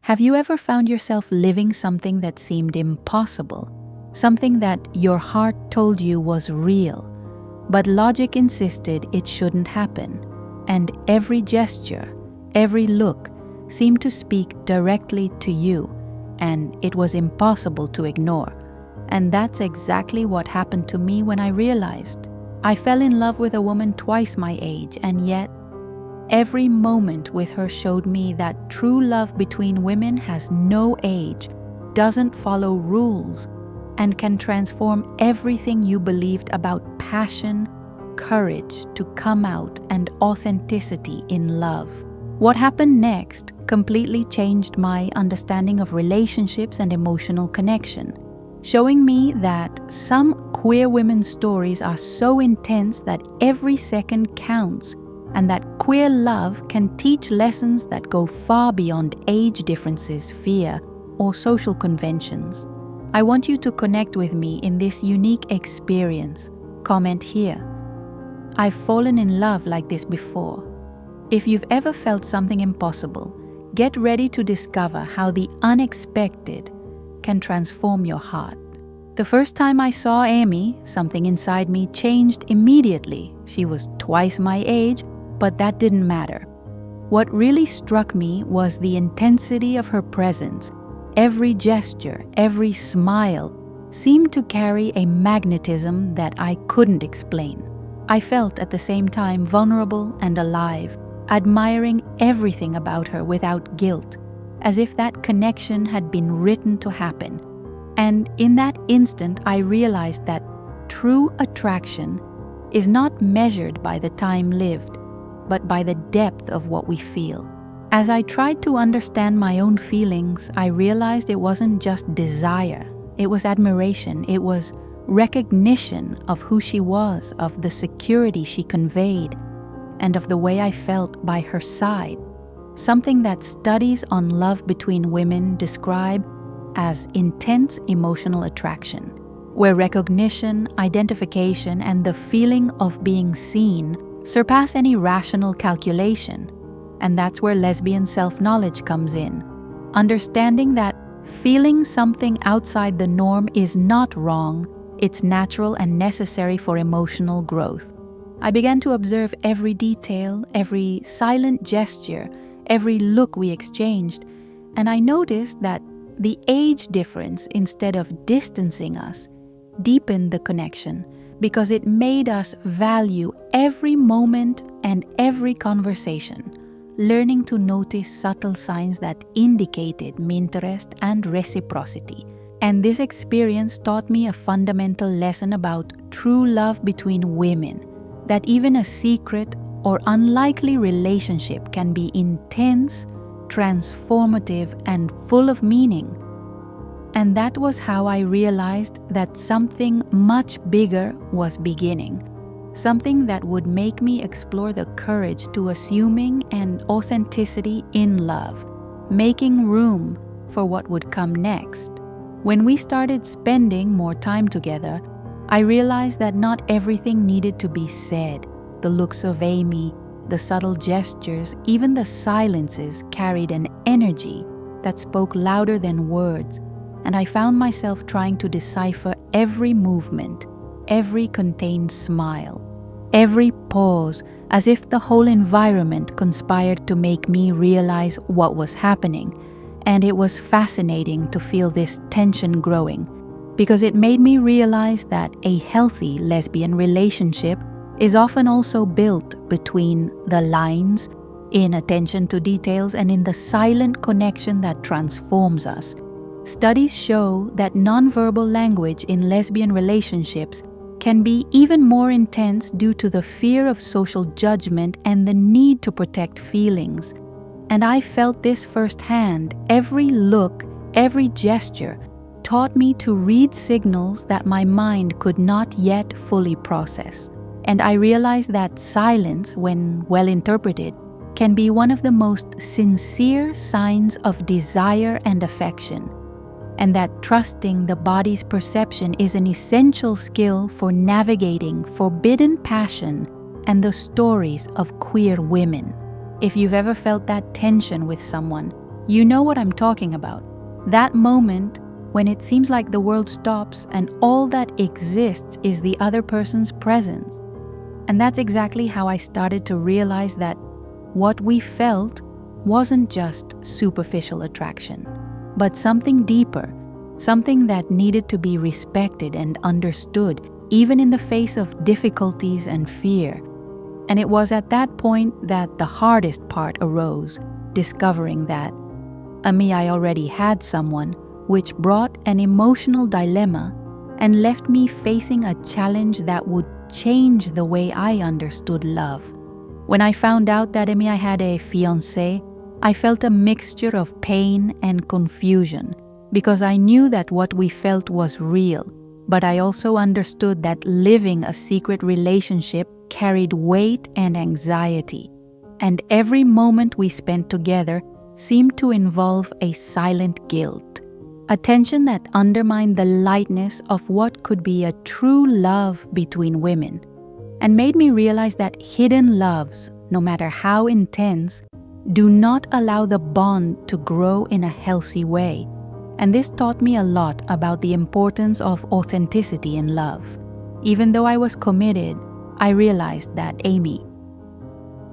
Have you ever found yourself living something that seemed impossible? Something that your heart told you was real, but logic insisted it shouldn't happen, and every gesture, every look seemed to speak directly to you, and it was impossible to ignore. And that's exactly what happened to me when I realized I fell in love with a woman twice my age, and yet every moment with her showed me that true love between women has no age, doesn't follow rules, and can transform everything you believed about passion, courage to come out, and authenticity in love. What happened next completely changed my understanding of relationships and emotional connection, showing me that some queer women's stories are so intense that every second counts, and that queer love can teach lessons that go far beyond age differences, fear, or social conventions. I want you to connect with me in this unique experience. Comment here. I've fallen in love like this before. If you've ever felt something impossible, get ready to discover how the unexpected can transform your heart. The first time I saw Amy, something inside me changed immediately. She was twice my age, but that didn't matter. What really struck me was the intensity of her presence. Every gesture, every smile seemed to carry a magnetism that I couldn't explain. I felt at the same time vulnerable and alive, admiring everything about her without guilt, as if that connection had been written to happen. And in that instant, I realized that true attraction is not measured by the time lived, but by the depth of what we feel. As I tried to understand my own feelings, I realized it wasn't just desire. It was admiration. It was recognition of who she was, of the security she conveyed, and of the way I felt by her side. Something that studies on love between women describe as intense emotional attraction, where recognition, identification, and the feeling of being seen surpass any rational calculation. And that's where lesbian self-knowledge comes in. Understanding that feeling something outside the norm is not wrong, it's natural and necessary for emotional growth. I began to observe every detail, every silent gesture, every look we exchanged, and I noticed that the age difference, instead of distancing us, deepened the connection, because it made us value every moment and every conversation, learning to notice subtle signs that indicated interest and reciprocity. And this experience taught me a fundamental lesson about true love between women, that even a secret or unlikely relationship can be intense, transformative, and full of meaning. And that was how I realized that something much bigger was beginning. Something that would make me explore the courage to assuming and authenticity in love, making room for what would come next. When we started spending more time together, I realized that not everything needed to be said. The looks of Amy, the subtle gestures, even the silences carried an energy that spoke louder than words, and I found myself trying to decipher every movement, every contained smile, every pause, as if the whole environment conspired to make me realize what was happening. And it was fascinating to feel this tension growing, because it made me realize that a healthy lesbian relationship is often also built between the lines, in attention to details, and in the silent connection that transforms us. Studies show that nonverbal language in lesbian relationships can be even more intense due to the fear of social judgment and the need to protect feelings. And I felt this firsthand. Every look, every gesture taught me to read signals that my mind could not yet fully process. And I realized that silence, when well interpreted, can be one of the most sincere signs of desire and affection, and that trusting the body's perception is an essential skill for navigating forbidden passion and the stories of queer women. If you've ever felt that tension with someone, You know what I'm talking about. That moment when it seems like the world stops and all that exists is the other person's presence. And that's exactly how I started to realize that what we felt wasn't just superficial attraction, but something deeper, something that needed to be respected and understood, even in the face of difficulties and fear. And it was at that point that the hardest part arose, discovering that I already had someone, which brought an emotional dilemma and left me facing a challenge that would change the way I understood love. When I found out that I had a fiancé, I felt a mixture of pain and confusion because I knew that what we felt was real, but I also understood that living a secret relationship carried weight and anxiety, and every moment we spent together seemed to involve a silent guilt, a tension that undermined the lightness of what could be a true love between women, and made me realize that hidden loves, no matter how intense, do not allow the bond to grow in a healthy way. And this taught me a lot about the importance of authenticity in love. Even though I was committed, I realized that Amy,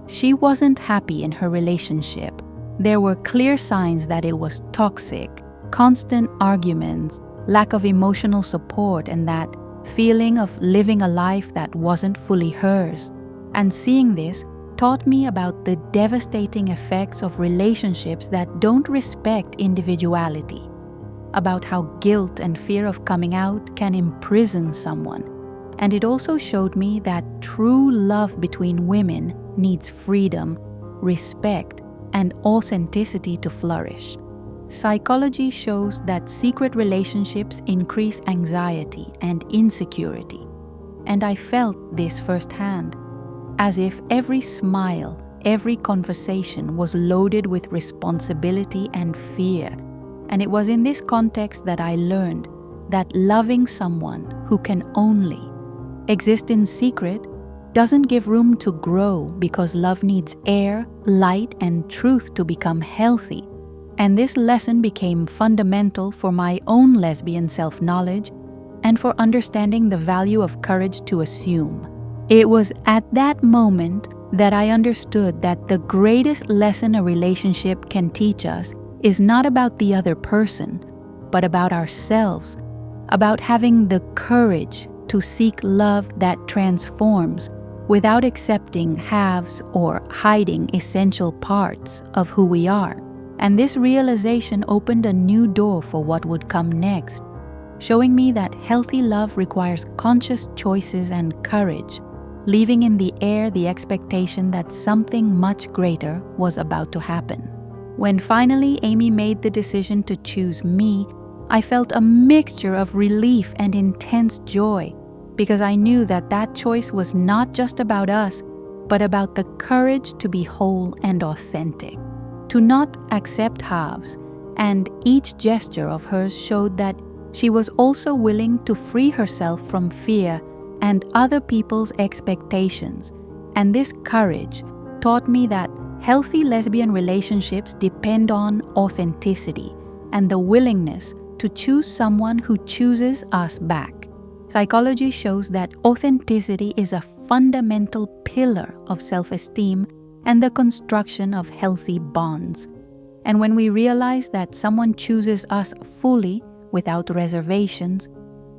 she wasn't happy in her relationship. There were clear signs that it was toxic, constant arguments, lack of emotional support, and that feeling of living a life that wasn't fully hers. And seeing this taught me about the devastating effects of relationships that don't respect individuality, about how guilt and fear of coming out can imprison someone. And it also showed me that true love between women needs freedom, respect, and authenticity to flourish. Psychology shows that secret relationships increase anxiety and insecurity. And I felt this firsthand, as if every smile, every conversation was loaded with responsibility and fear. And it was in this context that I learned that loving someone who can only exist in secret doesn't give room to grow, because love needs air, light, and truth to become healthy. And this lesson became fundamental for my own lesbian self-knowledge and for understanding the value of courage to assume. It was at that moment that I understood that the greatest lesson a relationship can teach us is not about the other person, but about ourselves, about having the courage to seek love that transforms without accepting halves or hiding essential parts of who we are. And this realization opened a new door for what would come next, showing me that healthy love requires conscious choices and courage, leaving in the air the expectation that something much greater was about to happen. When finally Amy made the decision to choose me, I felt a mixture of relief and intense joy, because I knew that that choice was not just about us, but about the courage to be whole and authentic, to not accept halves. And each gesture of hers showed that she was also willing to free herself from fear and other people's expectations. And this courage taught me that healthy lesbian relationships depend on authenticity and the willingness to choose someone who chooses us back. Psychology shows that authenticity is a fundamental pillar of self-esteem and the construction of healthy bonds. And when we realize that someone chooses us fully, without reservations,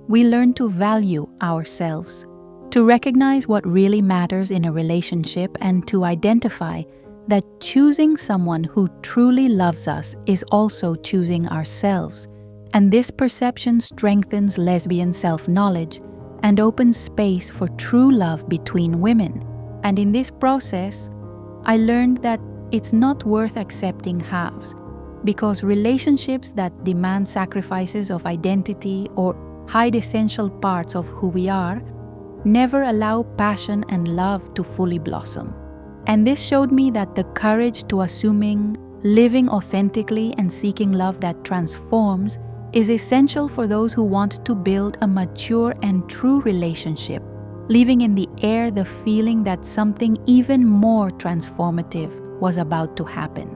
we learn to value ourselves, to recognize what really matters in a relationship, and to identify that choosing someone who truly loves us is also choosing ourselves. And this perception strengthens lesbian self-knowledge and opens space for true love between women. And in this process, I learned that it's not worth accepting halves, because relationships that demand sacrifices of identity or hide essential parts of who we are never allow passion and love to fully blossom. And this showed me that the courage to assuming, living authentically, and seeking love that transforms is essential for those who want to build a mature and true relationship, leaving in the air the feeling that something even more transformative was about to happen.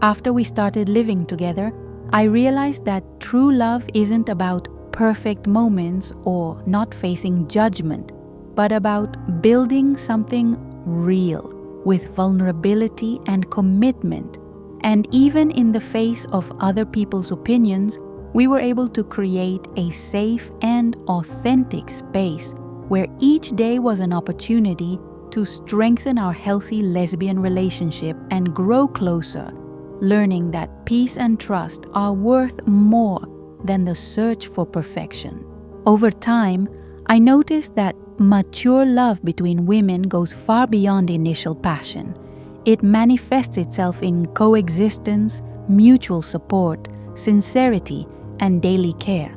After we started living together, I realized that true love isn't about perfect moments or not facing judgment, but about building something real with vulnerability and commitment. And even in the face of other people's opinions, we were able to create a safe and authentic space where each day was an opportunity to strengthen our healthy lesbian relationship and grow closer, learning that peace and trust are worth more than the search for perfection. Over time, I noticed that mature love between women goes far beyond initial passion. It manifests itself in coexistence, mutual support, sincerity, and daily care.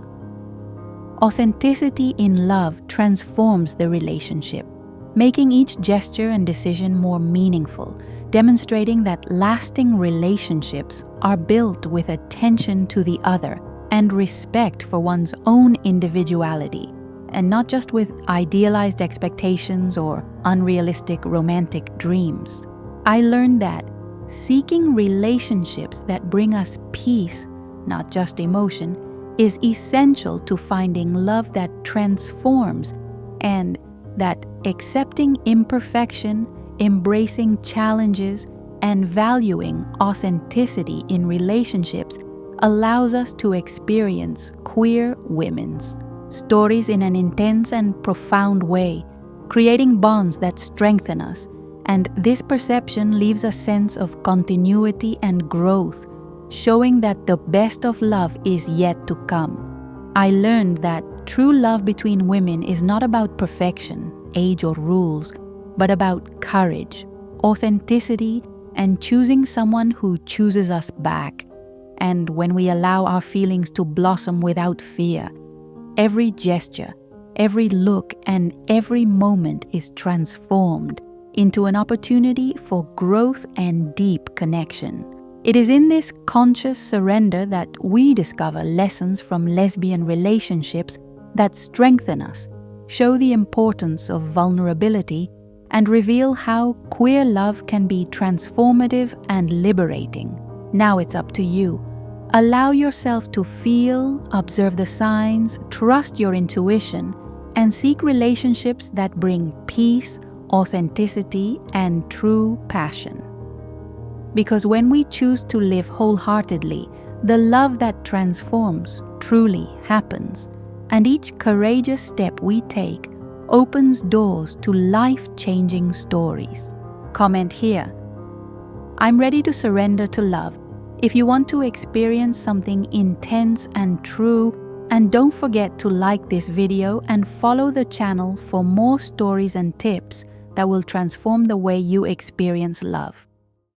Authenticity in love transforms the relationship, making each gesture and decision more meaningful, demonstrating that lasting relationships are built with attention to the other and respect for one's own individuality, and not just with idealized expectations or unrealistic romantic dreams. I learned that seeking relationships that bring us peace, not just emotion, is essential to finding love that transforms, and that accepting imperfection, embracing challenges, and valuing authenticity in relationships allows us to experience queer women's stories in an intense and profound way, creating bonds that strengthen us. And this perception leaves a sense of continuity and growth, showing that the best of love is yet to come. I learned that true love between women is not about perfection, age, or rules, but about courage, authenticity, and choosing someone who chooses us back. And when we allow our feelings to blossom without fear, every gesture, every look, and every moment is transformed into an opportunity for growth and deep connection. It is in this conscious surrender that we discover lessons from lesbian relationships that strengthen us, show the importance of vulnerability, and reveal how queer love can be transformative and liberating. Now it's up to you. Allow yourself to feel, observe the signs, trust your intuition, and seek relationships that bring peace, authenticity, and true passion. Because when we choose to live wholeheartedly, the love that transforms truly happens, and each courageous step we take opens doors to life-changing stories. Comment here. I'm ready to surrender to love. If you want to experience something intense and true, and don't forget to like this video and follow the channel for more stories and tips that will transform the way you experience love.